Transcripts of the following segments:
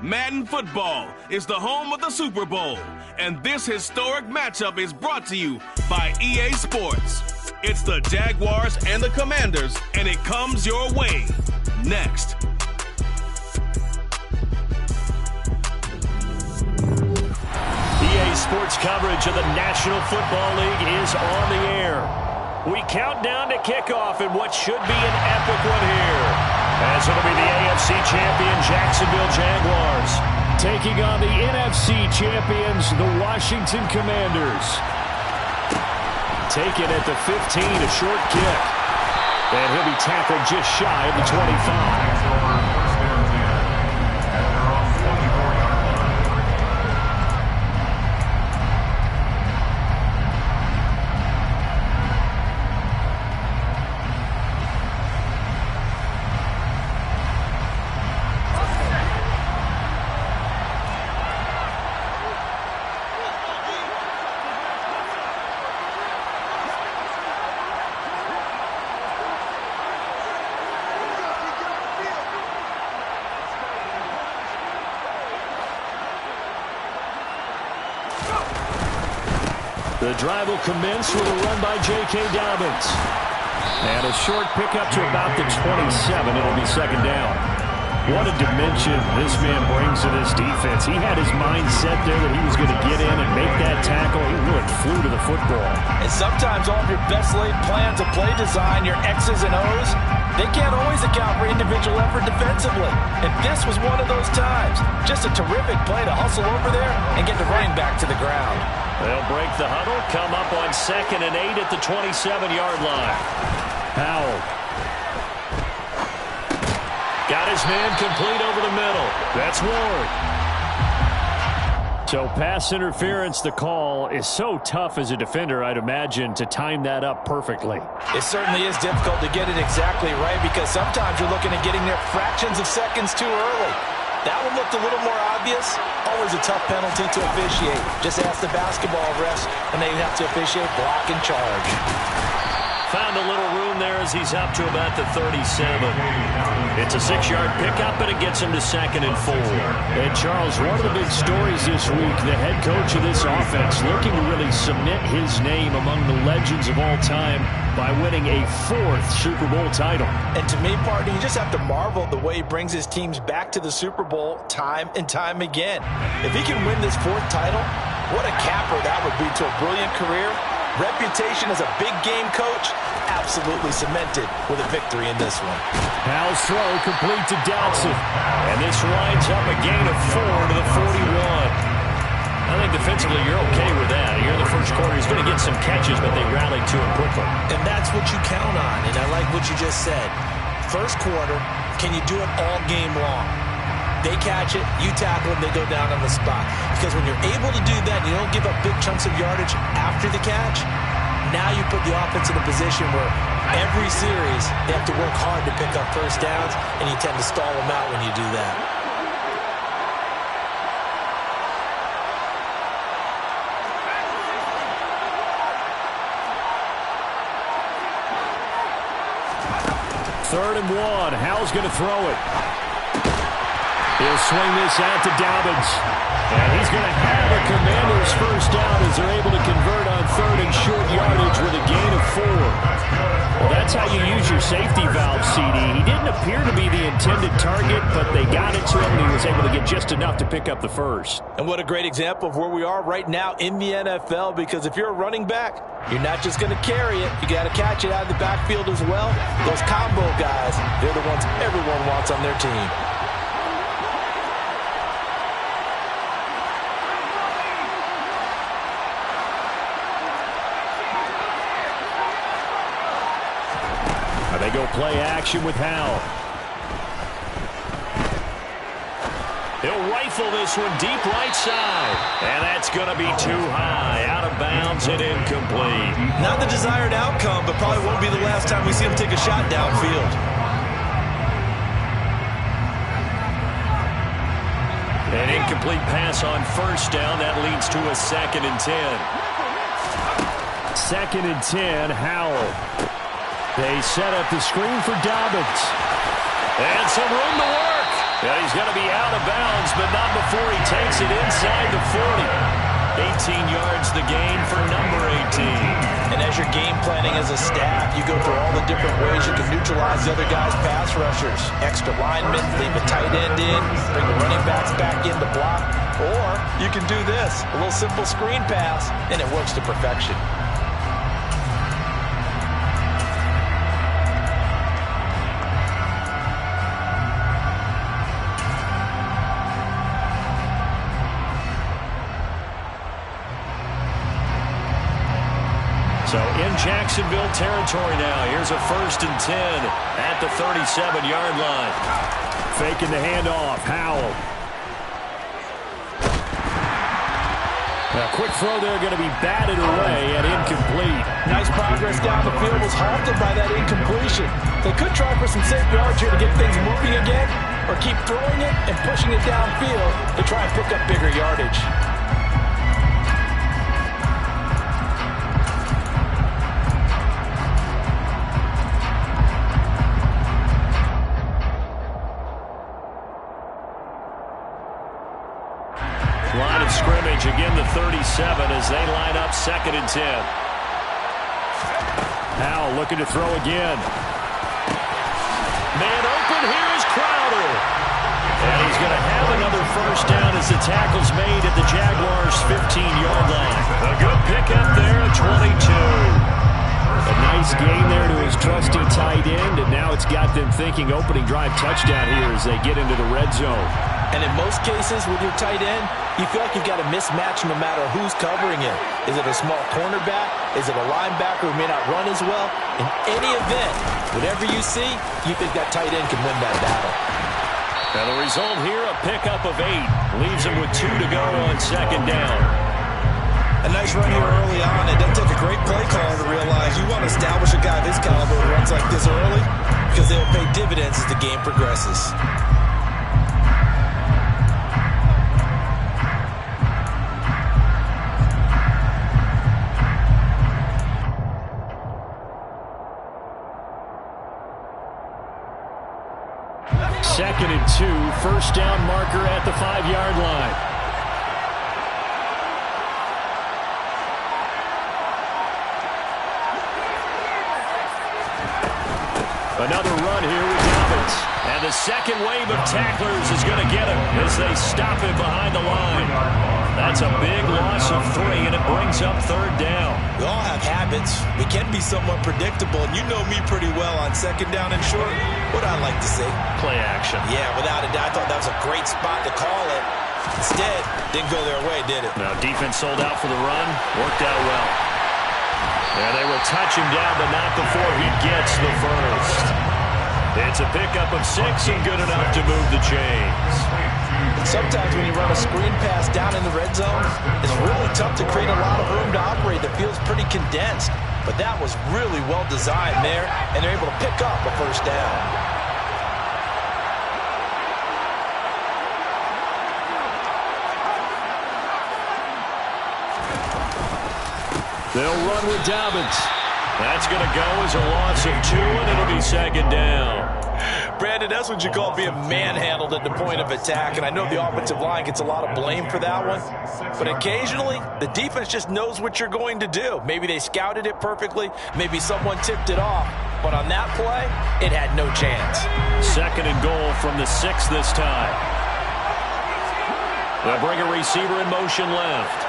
Madden Football is the home of the Super Bowl, and this historic matchup is brought to you by EA Sports. It's the Jaguars and the Commanders, and it comes your way next. EA Sports coverage of the National Football League is on the air. We count down to kickoff in what should be an epic one here, as it'll be the AFC champion Jacksonville Jaguars taking on the NFC champions, the Washington Commanders. Taken at the 15, a short kick. And he'll be tackled just shy of the 25. The drive will commence with a run by J.K. Dobbins. And a short pickup to about the 27. It'll be second down. What a dimension this man brings to this defense. He had his mind set there that he was going to get in and make that tackle. He really flew to the football. And sometimes all of your best laid plans of play design, your X's and O's, they can't always account for individual effort defensively. And this was one of those times. Just a terrific play to hustle over there and get the running back to the ground. They'll break the huddle, come up on 2nd and 8 at the 27-yard line. Howell. Got his man complete over the middle. That's Ward. So pass interference, the call is so tough as a defender, I'd imagine, to time that up perfectly. It certainly is difficult to get it exactly right because sometimes you're looking at getting there fractions of seconds too early. That one looked a little more obvious. Always a tough penalty to officiate. Just ask the basketball refs when they have to officiate block and charge. Found a little room there as he's up to about the 37. It's a 6-yard pickup, and it gets him to 2nd and 4. And, Charles, one of the big stories this week, the head coach of this offense looking to really cement his name among the legends of all time by winning a 4th Super Bowl title. And to me, partner, you just have to marvel the way he brings his teams back to the Super Bowl time and time again. If he can win this 4th title, what a capper that would be to a brilliant career. Reputation as a big game coach, absolutely cemented with a victory in this one. Howell's throw complete to Dotson. And this winds up a gain of 4 to the 41. I think defensively you're okay with that. Here in the first quarter, he's going to get some catches, but they rallied to him quickly. And that's what you count on, and I like what you just said. First quarter, can you do it all game long? They catch it, you tackle them, they go down on the spot. Because when you're able to do that, you don't give up big chunks of yardage after the catch, now you put the offense in a position where every series they have to work hard to pick up first downs, and you tend to stall them out when you do that. Third and 1. Howell's going to throw it. He'll swing this out to Dobbins. And he's going to have a Commanders first down as they're able to convert on 3rd and short yardage with a gain of 4. Well, that's how you use your safety valve, CD. He didn't appear to be the intended target, but they got it to him, and he was able to get just enough to pick up the first. And what a great example of where we are right now in the NFL, because if you're a running back, you're not just going to carry it. You got to catch it out of the backfield as well. Those combo guys, they're the ones everyone wants on their team. They go play action with Howell. He'll rifle this one deep right side. And that's going to be too high. Out of bounds and incomplete. Not the desired outcome, but probably won't be the last time we see him take a shot downfield. An incomplete pass on first down. That leads to a 2nd and 10. 2nd and 10, Howell. They set up the screen for Dobbins. And some room to work. Yeah, he's going to be out of bounds, but not before he takes it inside the 40. 18 yards the gain for number 18. And as you're game planning as a staff, you go through all the different ways you can neutralize the other guy's pass rushers. Extra linemen, leave a tight end in, bring the running backs back in to block. Or you can do this, a little simple screen pass, and it works to perfection. So in Jacksonville territory now. Here's a 1st and 10 at the 37-yard line. Faking the handoff. Howell. A quick throw there going to be batted away and incomplete. Nice progress down the field was halted by that incompletion. They could try for some safe yards here to get things moving again, or keep throwing it and pushing it downfield to try and pick up bigger yardage. Line of scrimmage, again the 37 as they line up 2nd and 10. Howell looking to throw again. Man open, here is Crowder. And he's going to have another 1st down as the tackle's made at the Jaguars' 15-yard line. A good pickup there at 22. A nice gain there to his trusty tight end, and now it's got them thinking opening drive touchdown here as they get into the red zone. And in most cases with your tight end, you feel like you've got a mismatch no matter who's covering him. Is it a small cornerback? Is it a linebacker who may not run as well? In any event, whatever you see, you think that tight end can win that battle. And the result here, a pickup of 8. Leaves him with 2 to go on 2nd down. A nice run here early on. It doesn't take a great play caller to realize you want to establish a guy of his caliber who runs like this early, because they'll pay dividends as the game progresses. Second and 2, 1st down marker at the 5-yard line. Another run here with Dobbins. And the second wave of tacklers is going to get him as they stop him behind the line. That's a big loss of 3, and it brings up 3rd down. We all have habits. We can be somewhat predictable, and you know me pretty well on 2nd down and short. What I like to say? Play action. Yeah, without a doubt. I thought that was a great spot to call it. Instead, didn't go their way, did it? Now, defense sold out for the run. Worked out well. Yeah, they will touch him down, but not before he gets the 1st. It's a pickup of 6 and good enough to move the chains. Sometimes when you run a screen pass down in the red zone, it's really tough to create a lot of room to operate. The field's pretty condensed. But that was really well designed there, and they're able to pick up a 1st down. They'll run with Dobbins. That's going to go as a loss of 2, and it'll be 2nd down. Brandon, that's what you call being manhandled at the point of attack, and I know the offensive line gets a lot of blame for that one, but occasionally the defense just knows what you're going to do. Maybe they scouted it perfectly, maybe someone tipped it off, but on that play, it had no chance. 2nd and goal from the 6 this time. They'll bring a receiver in motion left.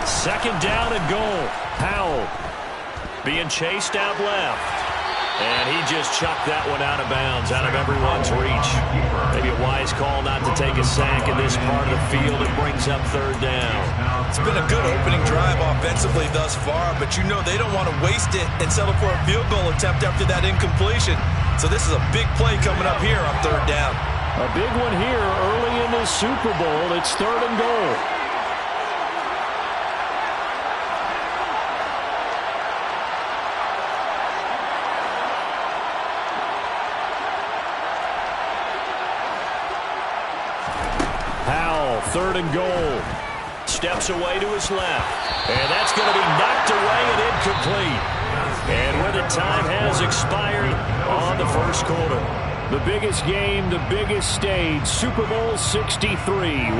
2nd down and goal. Howell being chased out left. And he just chucked that one out of bounds, out of everyone's reach. Maybe a wise call not to take a sack in this part of the field. It brings up 3rd down. It's been a good opening drive offensively thus far, but you know they don't want to waste it and settle for a field goal attempt after that incompletion. So this is a big play coming up here on 3rd down. A big one here early in the Super Bowl. It's 3rd and goal. Howell, 3rd and goal. Steps away to his left. And that's going to be knocked away and incomplete. And where the time has expired on the 1st quarter. The biggest game, the biggest stage, Super Bowl 63,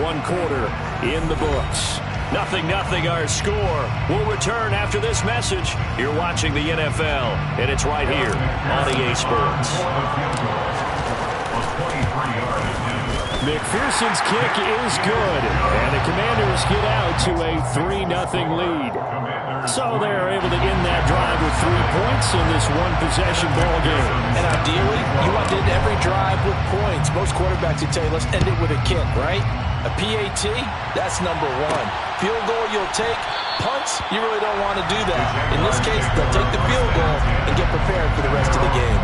one quarter in the books. 0-0 our score. We'll return after this message. You're watching the NFL, and it's right here on EA Sports. McPherson's kick is good, and the Commanders get out to a 3-0 lead. So they're able to end that drive with 3 points in this one-possession ball game. And ideally, you want to end every drive with points. Most quarterbacks would tell you, let's end it with a kick, right? A PAT, that's number one. Field goal you'll take. Punts, you really don't want to do that. In this case, they'll take the field goal and get prepared for the rest of the game.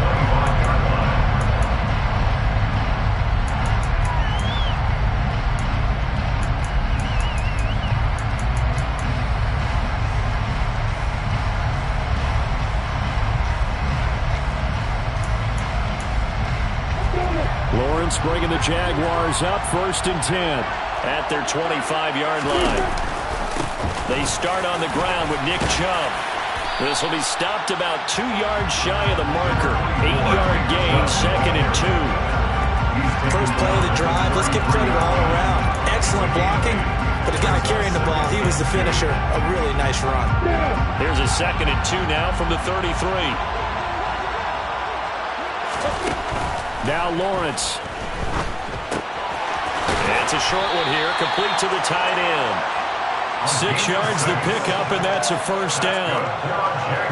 Lawrence bringing the Jaguars up, 1st and 10 at their 25-yard line. They start on the ground with Nick Chubb. This will be stopped about 2 yards shy of the marker. 8-yard gain, 2nd and 2. First play of the drive, let's give credit all around. Excellent blocking, but the guy carrying the ball, he was the finisher. A really nice run. Here's a 2nd and 2 now from the 33. Now Lawrence. It's a short one here, complete to the tight end. 6 yards the pickup, and that's a 1st down.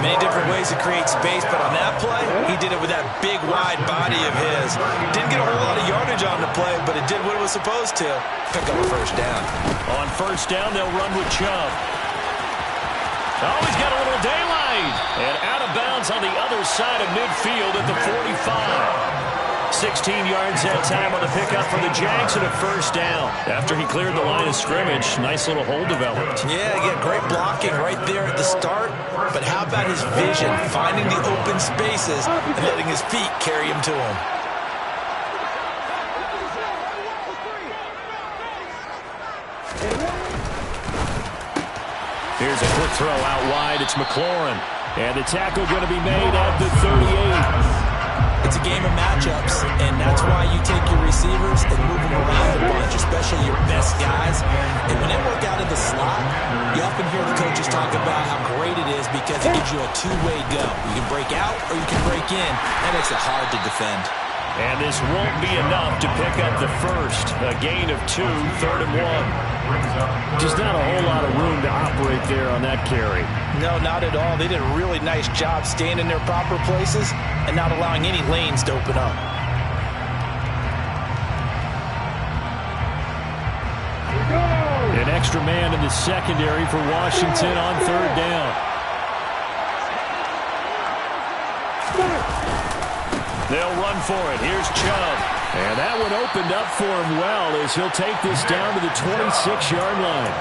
Many different ways to create space, but on that play, he did it with that big, wide body of his. Didn't get a whole lot of yardage on the play, but it did what it was supposed to. Pick up a 1st down. On 1st down, they'll run with Chubb. Oh, he's got a little daylight. And out of bounds on the other side of midfield at the 45. 16 yards that time on the pickup for the Jags and a 1st down. After he cleared the line of scrimmage, nice little hole developed. Yeah, again, great blocking right there at the start. But how about his vision, finding the open spaces and letting his feet carry him to him. Here's a quick throw out wide. It's McLaurin. And the tackle going to be made at the 38. It's a game of matchups, and that's why you take your receivers and move them around a bunch, especially your best guys. And when they work out in the slot, you often hear the coaches talk about how great it is because it gives you a two-way go. You can break out or you can break in. That makes it hard to defend. And this won't be enough to pick up the 1st. A gain of 2, 3rd and 1. Just not a whole lot of room to operate there on that carry. No, not at all. They did a really nice job staying in their proper places and not allowing any lanes to open up. An extra man in the secondary for Washington on 3rd down. They'll run for it. Here's Chubb. And that one opened up for him well as he'll take this down to the 26-yard line.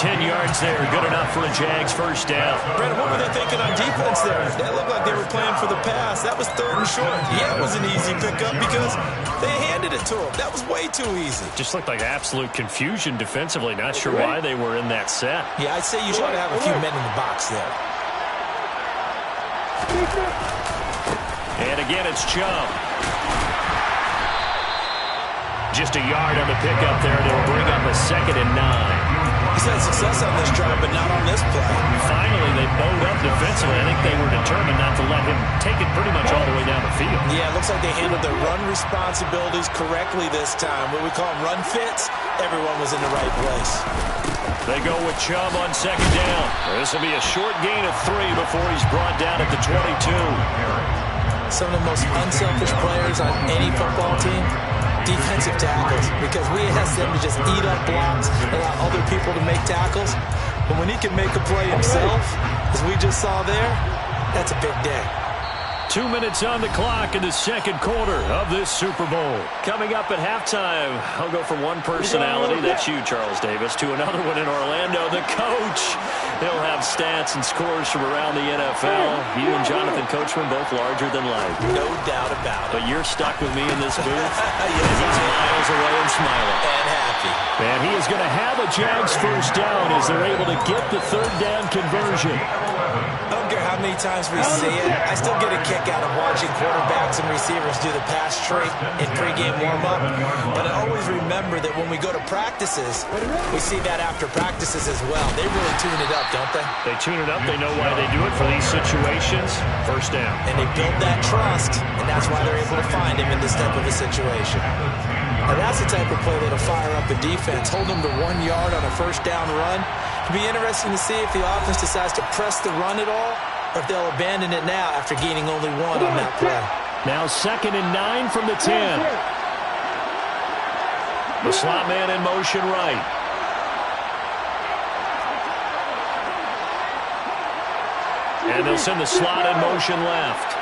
10 yards there, good enough for a Jags 1st down. Brandon, what were they thinking on defense there? That looked like they were playing for the pass. That was 3rd and short. Yeah, it was an easy pickup because they handed it to him. That was way too easy. Just looked like absolute confusion defensively. Not sure why they were in that set. Yeah, I'd say you should have a few men in the box there. And again, it's Chubb. Just a yard on the pickup there, and it'll bring up a 2nd and 9. He's had success on this drive, but not on this play. Finally, they bowed up defensively. I think they were determined not to let him take it pretty much all the way down the field. Yeah, it looks like they handled their run responsibilities correctly this time. What we call them run fits, everyone was in the right place. They go with Chubb on 2nd down. This will be a short gain of 3 before he's brought down at the 22. Some of the most unselfish players on any football team, defensive tackles, because we ask them to just eat up blocks, allow other people to make tackles. But when he can make a play himself, as we just saw there, that's a big day. 2 minutes on the clock in the 2nd quarter of this Super Bowl. Coming up at halftime, I'll go from one personality, that's you, Charles Davis, to another one in Orlando, the coach. He'll have stats and scores from around the NFL. You and Jonathan Coachman both larger than life. No doubt about it. But you're stuck with me in this booth. Yes, he's miles away and smiling. And happy. And he is going to have a Jags 1st down as they're able to get the 3rd down conversion. I don't care how many many times we see it, I still get a kick out of watching quarterbacks and receivers do the pass trait in pregame warm-up. But I always remember that when we go to practices, we see that after practices as well. They really tune it up, don't they? They tune it up. They know why they do it for these situations. First down. And they build that trust, and that's why they're able to find him in this type of a situation. And that's the type of play that'll fire up a defense. Hold them to 1 yard on a first down run. It'll be interesting to see if the offense decides to press the run at all, or if they'll abandon it now after gaining only 1 on that play. Now 2nd and 9 from the 10. The slot man in motion right. And they'll send the slot in motion left.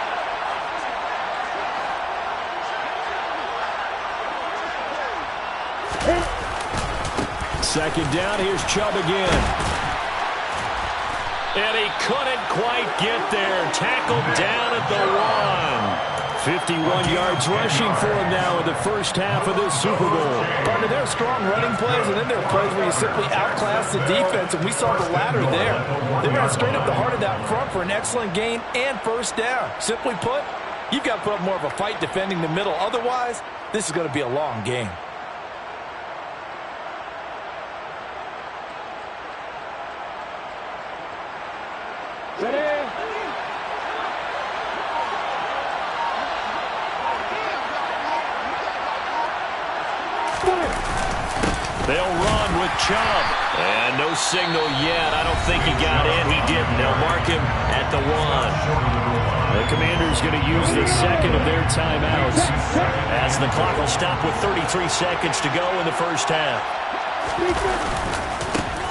Second down, here's Chubb again. And he couldn't quite get there. Tackled down at the 1. 51 yards rushing for him now in the first half of this Super Bowl. Partner, there are strong running plays, and then there are plays where you simply outclass the defense, and we saw the latter there. They ran straight up the heart of that front for an excellent gain and first down. Simply put, you've got to put up more of a fight defending the middle. Otherwise, this is going to be a long game. They'll run with Chubb. And no signal yet. I don't think he got in. He didn't. They'll mark him at the 1. The Commanders going to use the second of their timeouts as the clock will stop with 33 seconds to go in the first half.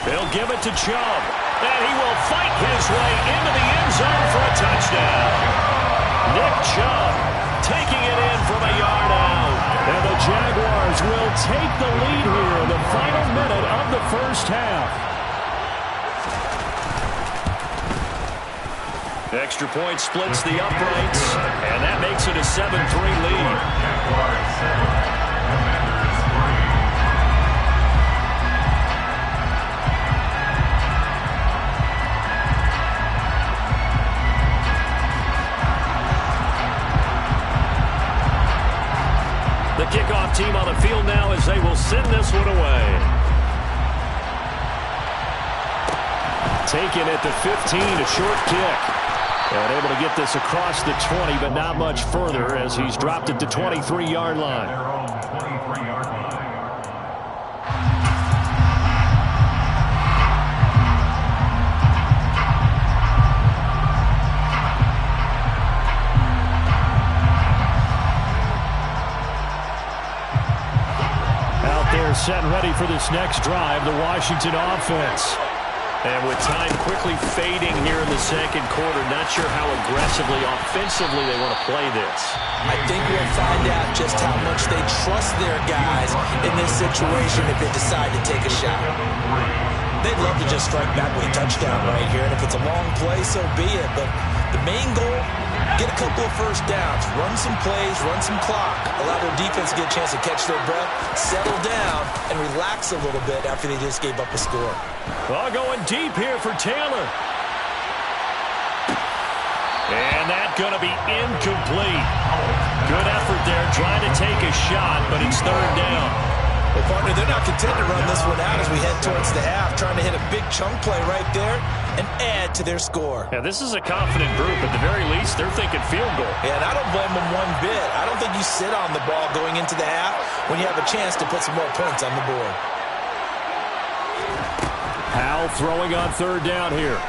They'll give it to Chubb. And he will fight his way into the end zone for a touchdown. Nick Chubb taking it in from a yard out. And the Jaguars will take the lead here in the final minute of the first half. Extra point splits the uprights, and that makes it a 7-3 lead. The kickoff team on the field now as they will send this one away. Taken at the 15, a short kick. And able to get this across the 20, but not much further as he's dropped it to 23-yard line. Set and ready for this next drive, the Washington offense. And with time quickly fading here in the second quarter, not sure how aggressively, offensively they want to play this. I think we'll find out just how much they trust their guys in this situation if they decide to take a shot. They'd love to just strike back with a touchdown right here, and if it's a long play, so be it. But the main goal, get a couple of first downs, run some plays, run some clock, allow their defense to get a chance to catch their breath, settle down, and relax a little bit after they just gave up a score. Well, going deep here for Taylor. And that's going to be incomplete. Good effort there, trying to take a shot, but it's third down. Well, partner, they're not content to run this one out as we head towards the half, trying to hit a big chunk play right there and add to their score. Yeah, this is a confident group. At the very least, they're thinking field goal. Yeah, and I don't blame them one bit. I don't think you sit on the ball going into the half when you have a chance to put some more points on the board. Powell throwing on third down here.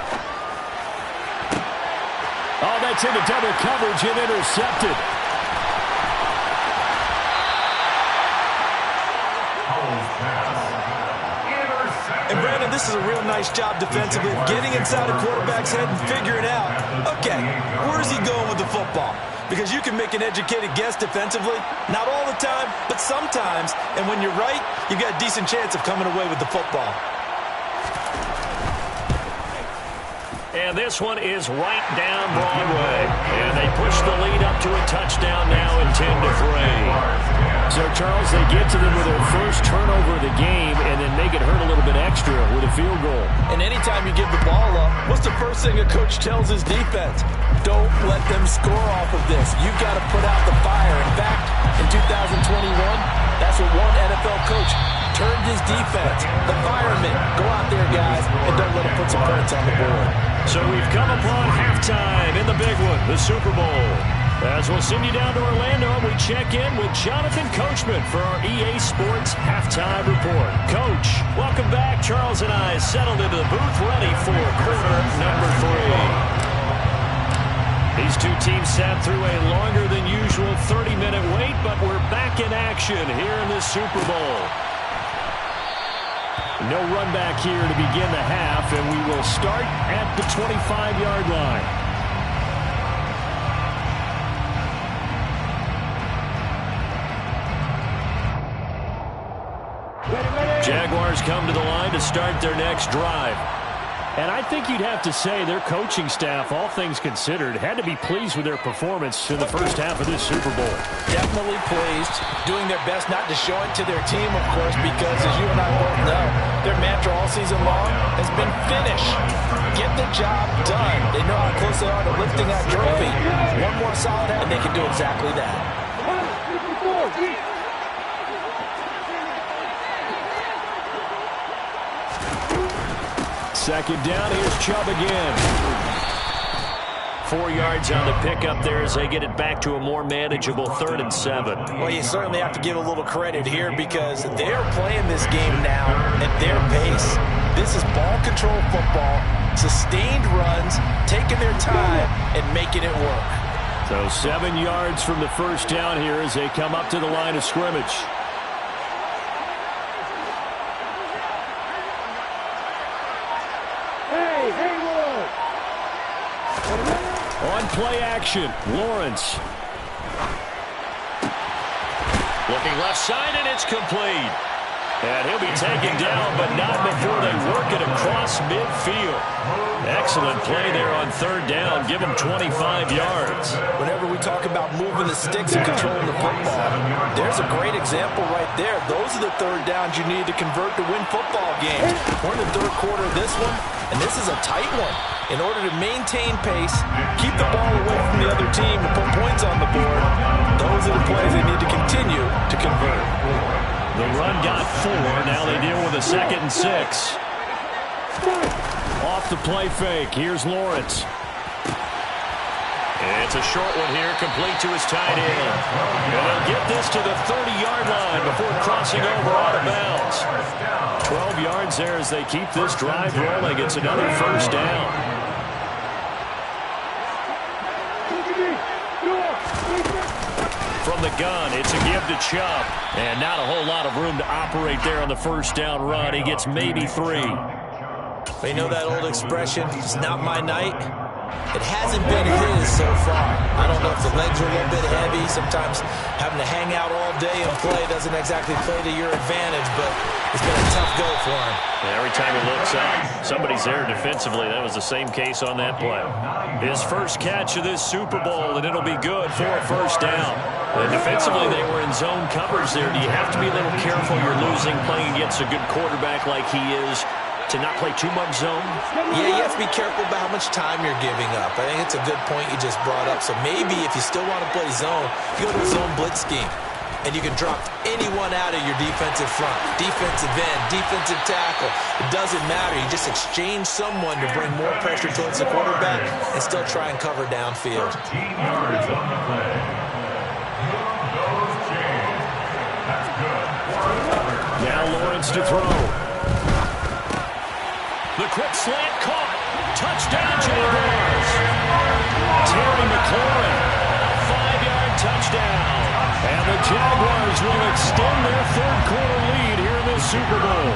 Oh, that's into double coverage and intercepted. And Brandon, this is a real nice job defensively of getting inside a quarterback's head and figuring out, okay, where's he going with the football? Because you can make an educated guess defensively, not all the time, but sometimes. And when you're right, you've got a decent chance of coming away with the football. And this one is right down Broadway. And they push the lead up to a touchdown now in 10-3. So, Charles, they get to them with their first turnover of the game and then make it hurt a little bit extra with a field goal. And anytime you give the ball up, what's the first thing a coach tells his defense? Don't let them score off of this. You've got to put out the fire. In fact, in 2021, that's what one NFL coach turned his defense. The firemen. Go out there, guys, and don't let them put some points on the board. So we've come upon halftime in the big one, the Super Bowl. As we'll send you down to Orlando, we check in with Jonathan Coachman for our EA Sports Halftime Report. Coach, welcome back. Charles and I settled into the booth ready for quarter number 3. These two teams sat through a longer than usual 30-minute wait, but we're back in action here in the Super Bowl. No run back here to begin the half, and we will start at the 25-yard line. Jaguars come to the line to start their next drive. And I think you'd have to say their coaching staff, all things considered, had to be pleased with their performance in the first half of this Super Bowl. Definitely pleased. Doing their best not to show it to their team, of course, because as you and I both know, their mantra all season long has been finish. Get the job done. They know how close they are to lifting that trophy. One more solid and they can do exactly that. Second down, here's Chubb again. 4 yards on the pickup there as they get it back to a more manageable 3rd and 7. Well, you certainly have to give a little credit here because they're playing this game now at their pace. This is ball control football, sustained runs, taking their time and making it work. So 7 yards from the first down here as they come up to the line of scrimmage. On play action, Lawrence. Looking left side, and it's complete. And he'll be taken down, but not before they work it across midfield. Excellent play there on 3rd down. Give them 25 yards. Whenever we talk about moving the sticks and controlling the football, there's a great example right there. Those are the 3rd downs you need to convert to win football games. We're in the 3rd quarter of this one, and this is a tight one. In order to maintain pace, keep the ball away from the other team and put points on the board, those are the plays they need to continue to convert. The run got 4. Now they deal with a 2nd and 6. Off the play fake. Here's Lawrence. It's a short one here, complete to his tight end. And they'll get this to the 30-yard line before crossing over out of bounds. 12 yards there as they keep this drive rolling. It's another 1st down. From the gun, it's a give to Chubb. And not a whole lot of room to operate there on the 1st down run. He gets maybe 3. You know that old expression, it's not my night? It hasn't been his so far. I don't know if the legs are a little bit heavy. Sometimes having to hang out all day and play doesn't exactly play to your advantage, but it's been a tough go for him. And every time he looks up, somebody's there defensively. That was the same case on that play. His first catch of this Super Bowl, and it'll be good for a 1st down. And defensively, they were in zone coverage there. Do you have to be a little careful? You're losing playing against a good quarterback like he is, to not play too much zone? Yeah, you have to be careful about how much time you're giving up. I think it's a good point you just brought up. So maybe if you still want to play zone, you go to a zone blitz scheme. And you can drop anyone out of your defensive front. Defensive end, defensive tackle. It doesn't matter. You just exchange someone to bring more pressure towards the quarterback and still try and cover downfield. Now Lawrence to throw. The quick slant caught. Touchdown, Jaguars. Terry McLaurin, 5-yard touchdown. And the Jaguars will extend their 3rd quarter lead here in the Super Bowl.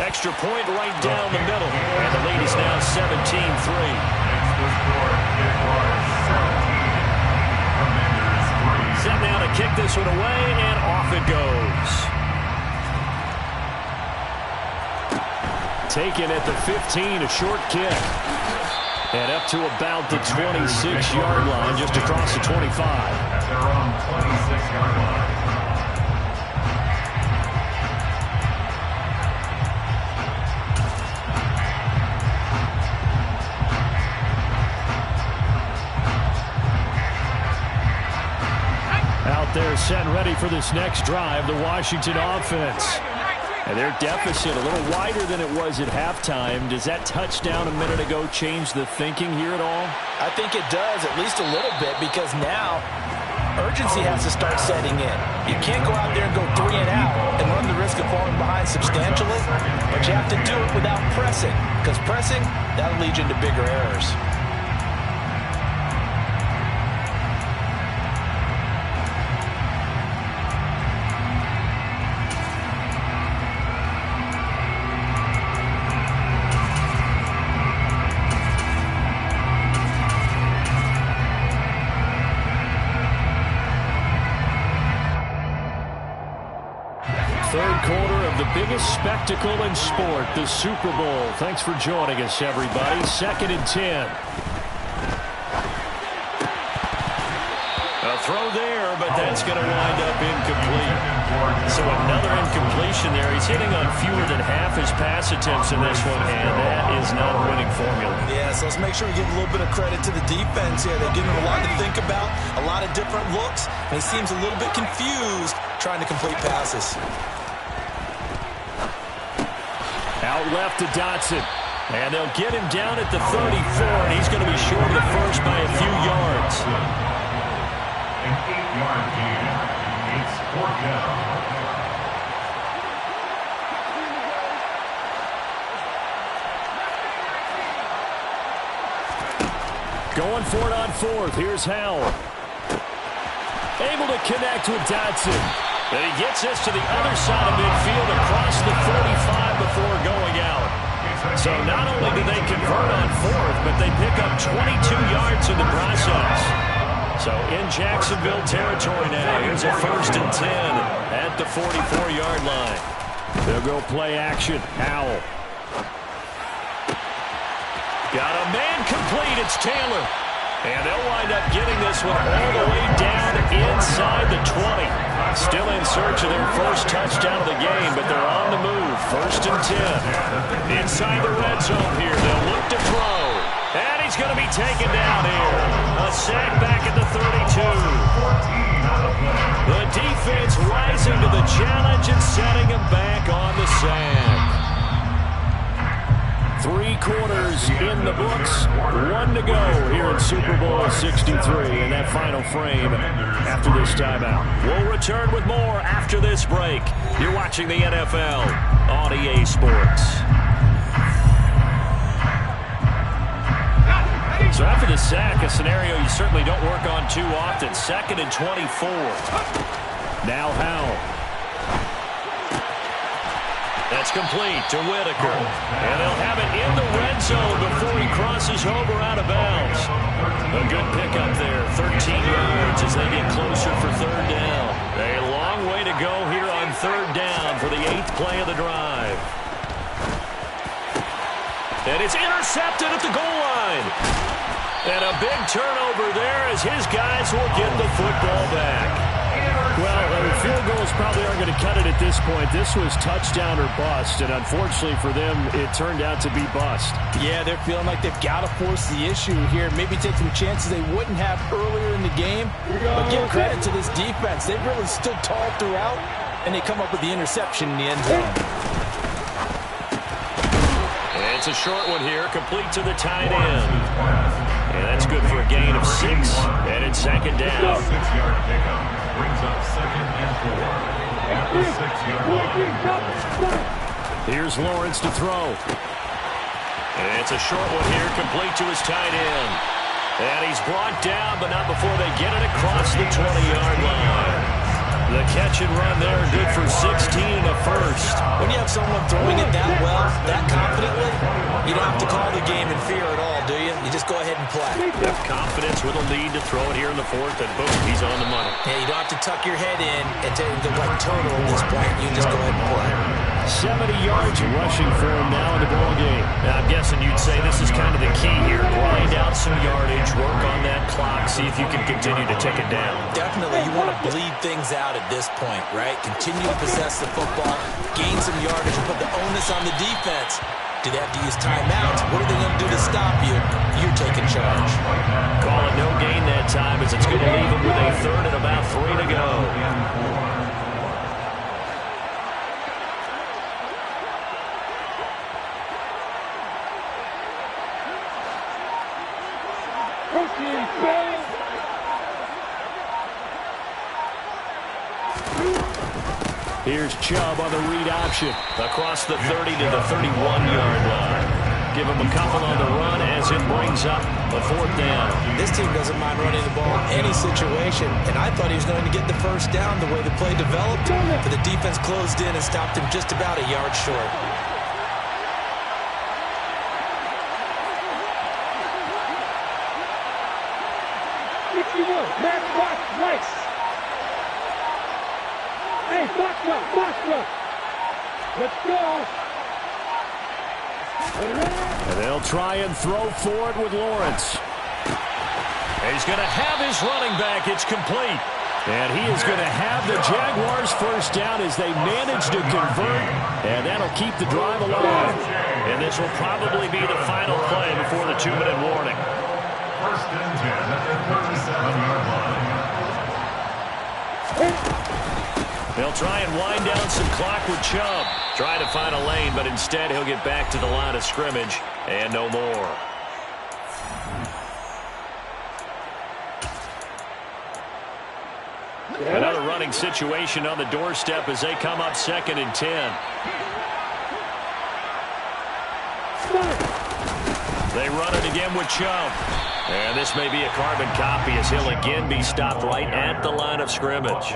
Extra point right down the middle. And the lead is now 17-3. Set now to kick this one away, and off it goes. Taken at the 15, a short kick. And up to about the 26-yard line, just across the 25. At their own 26-yard line. Out there set and ready for this next drive, the Washington offense. And their deficit a little wider than it was at halftime. Does that touchdown a minute ago change the thinking here at all? I think it does, at least a little bit, because now urgency has to start setting in. You can't go out there and go 3 and out and run the risk of falling behind substantially, but you have to do it without pressing, because pressing, that'll lead you into bigger errors. Third quarter of the biggest spectacle in sport, the Super Bowl. Thanks for joining us, everybody. 2nd and 10. A throw there, but that's going to wind up incomplete. So another incompletion there. He's hitting on fewer than half his pass attempts in this one, and that is not a winning formula. Yeah, so let's make sure we give a little bit of credit to the defense here. They're giving him a lot to think about, a lot of different looks, and he seems a little bit confused trying to complete passes. Out left to Dotson. And they'll get him down at the 34, and he's going to be short of the first by a few yards. An 8-yard gain. It's 4th down. Going for it on 4th. Here's Howell. Able to connect with Dotson. And he gets us to the other side of midfield across the 35 before going out. So not only do they convert on 4th, but they pick up 22 yards in the process. So in Jacksonville territory now. Here's a 1st and 10 at the 44-yard line. They'll go play action. Howell. Got a man complete. It's Taylor. And they'll wind up getting this one all the way down inside the 20. Still in search of their first touchdown of the game, but they're on the move. 1st and 10. Inside the red zone here. They'll look to throw. And he's going to be taken down here. A sack back at the 32. The defense rising to the challenge and setting him back on the sack. 3 quarters in the books. 1 to go here in Super Bowl 63 in that final frame after this timeout. We'll return with more after this break. You're watching the NFL on EA Sports. So after the sack, a scenario you certainly don't work on too often. 2nd and 24. Now Howell. That's complete to Whitaker. And they'll have it in the red zone before he crosses over out of bounds. A good pickup there. 13 yards as they get closer for 3rd down. A long way to go here on 3rd down for the 8th play of the drive. And it's intercepted at the goal line. And a big turnover there as his guys will get the football back. Well, field goals probably aren't going to cut it at this point. This was touchdown or bust, and unfortunately for them, it turned out to be bust. Yeah, they're feeling like they've got to force the issue here. Maybe take some chances they wouldn't have earlier in the game. But give credit to this defense. They've really stood tall throughout, and they come up with the interception in the end zone. And it's a short one here, complete to the tight end. And that's good for a gain of 6, and it's 2nd down. 6-yard pickup brings up 2nd and 4 at the 6-yard line. Here's Lawrence to throw. And it's a short one here, complete to his tight end. And he's brought down, but not before they get it across the 20-yard line. The catch and run there, good for 16 and a first. When you have someone throwing it that well, that confidently, you don't have to call the game in fear at all, do you? You just go ahead and play. Have confidence with a lead to throw it here in the 4th, and boom, he's on the money. Yeah, you don't have to tuck your head in and take the right total at this point. You just go ahead and play. 70 yards rushing for him now in the ball game. Now, I'm guessing you'd say this is kind of the key here. Grind out some yardage, work on that clock, see if you can continue to tick it down. Definitely, you want to bleed things out at this point, right? Continue to possess the football, gain some yardage, and put the onus on the defense. Do they have to use timeouts? What are they going to do to stop you? You're taking charge. Call it no gain that time as it's going to leave them with a third and about 3 to go. Here's Chubb on the read option. Across the 30 to the 31-yard line. Give him a couple on the run as it brings up a 4th down. This team doesn't mind running the ball in any situation, and I thought he was going to get the first down the way the play developed, but the defense closed in and stopped him just about a yard short. Let's go. And they'll try and throw for it with Lawrence. He's going to have his running back. It's complete. And he is going to have the Jaguars first down as they manage to convert, and that'll keep the drive alive. And this will probably be the final play before the 2-minute warning. First and 10 at the 37-yard line. They'll try and wind down some clock with Chubb. Try to find a lane, but instead he'll get back to the line of scrimmage and no more. Another running situation on the doorstep as they come up 2nd and 10. They run it again with Chubb. And this may be a carbon copy as he'll again be stopped right at the line of scrimmage.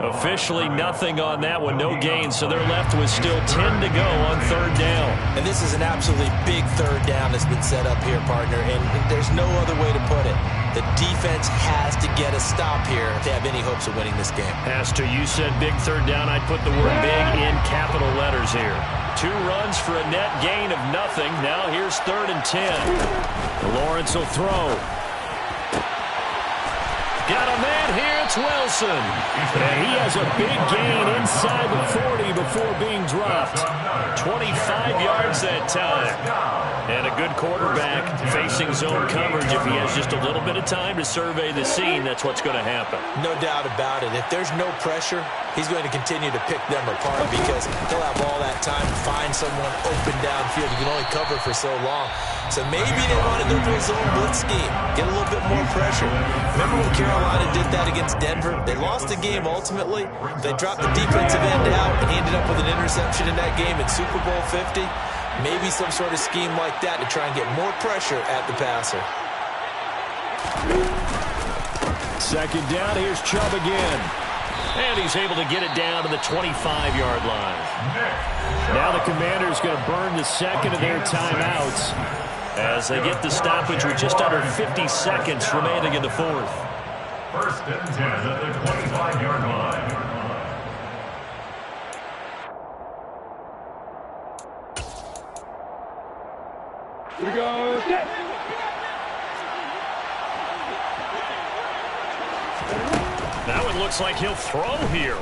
Officially nothing on that one, no gain, so they're left with still 10 to go on 3rd down. And this is an absolutely big 3rd down that's been set up here, partner, and there's no other way to put it. The defense has to get a stop here if they have any hopes of winning this game. Has to. You said big 3rd down. I'd put the word big in capital letters here. 2 runs for a net gain of nothing. Now here's 3rd and 10. Lawrence will throw. Got a man here. It's Wilson. And he has a big gain inside the 40 before being dropped. 25 yards that time. And a good quarterback facing zone coverage. If he has just a little bit of time to survey the scene, that's what's going to happen. No doubt about it. If there's no pressure, he's going to continue to pick them apart because he'll have all that time to find someone open downfield. You can only cover for so long. So maybe they want to go to a zone blitz scheme, get a little bit more pressure. Remember when Carolina did that against Denver? They lost the game ultimately. They dropped the defensive end out and he ended up with an interception in that game in Super Bowl 50. Maybe some sort of scheme like that to try and get more pressure at the passer. 2nd down, here's Chubb again. And he's able to get it down to the 25-yard line. Now the Commanders going to burn the 2nd of their timeouts as they get the stoppage with just under 50 seconds remaining in the 4th. First and 10 at the 25-yard line. Here we go. Set. Now it looks like he'll throw here.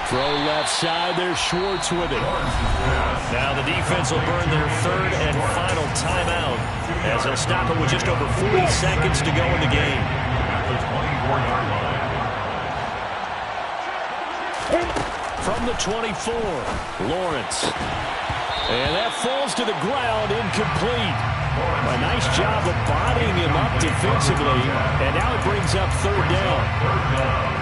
Throw left side. There's Schwartz with it. Now the defense will burn their 3rd and final timeout as they'll stop it with just over 40 seconds to go in the game. At the 24-yard line. From the 24, Lawrence. And that falls to the ground, incomplete. A nice job of bodying him up defensively, and now it brings up 3rd down.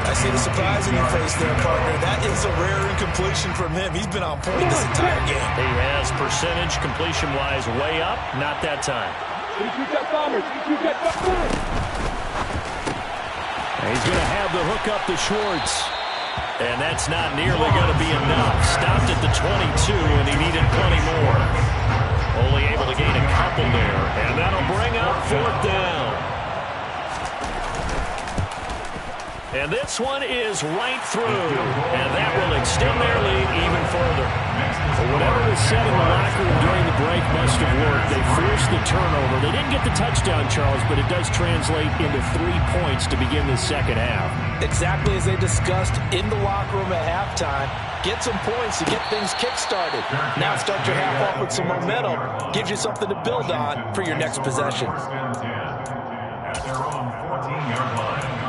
I see the surprise in your face there, partner. That is a rare incompletion from him. He's been on point this entire game. He has percentage completion-wise way up, not that time. And he's going to have the hook up to Schwartz. And that's not nearly going to be enough. Stopped at the 22, and he needed plenty more. Only able to gain a couple there, and that'll bring up 4th down. And this one is right through. And that will extend their lead even further. Well, whatever was said in the locker room during the break must have worked. They forced the turnover. They didn't get the touchdown, Charles, but it does translate into 3 points to begin the second half. Exactly as they discussed in the locker room at halftime. Get some points to get things kick-started. Now start your half off with some momentum. Gives you something to build on for your next possession. At their own 14-yard line.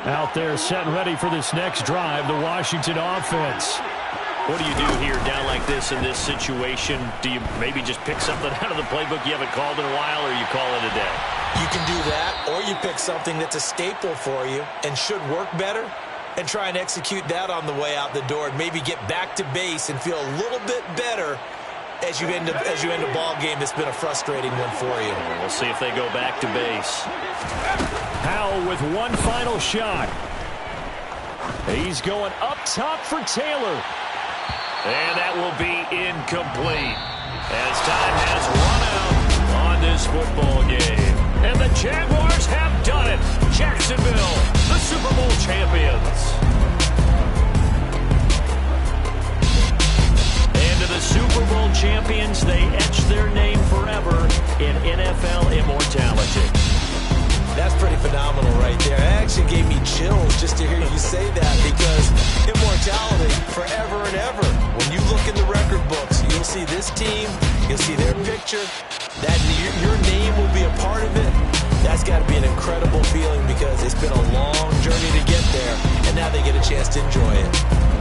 Out there set and ready for this next drive, the Washington offense. What do you do here down like this in this situation? Do you maybe just pick something out of the playbook you haven't called in a while, or you call it a day? You can do that, or you pick something that's a staple for you and should work better and try and execute that on the way out the door and maybe get back to base and feel a little bit better as you end a ball game that's been a frustrating one for you. We'll see if they go back to base. Powell with one final shot. He's going up top for Taylor. And that will be incomplete as time has run out on this football game. And the Jaguars have done it. Jacksonville, the Super Bowl champions. And to the Super Bowl champions, they etch their name forever in NFL immortality. That's pretty phenomenal right there. It actually gave me chills just to hear you say that, because immortality forever and ever. When you look in the record books, you'll see this team, you'll see their picture, that your name will be a part of it. That's got to be an incredible feeling, because it's been a long journey to get there, and now they get a chance to enjoy it.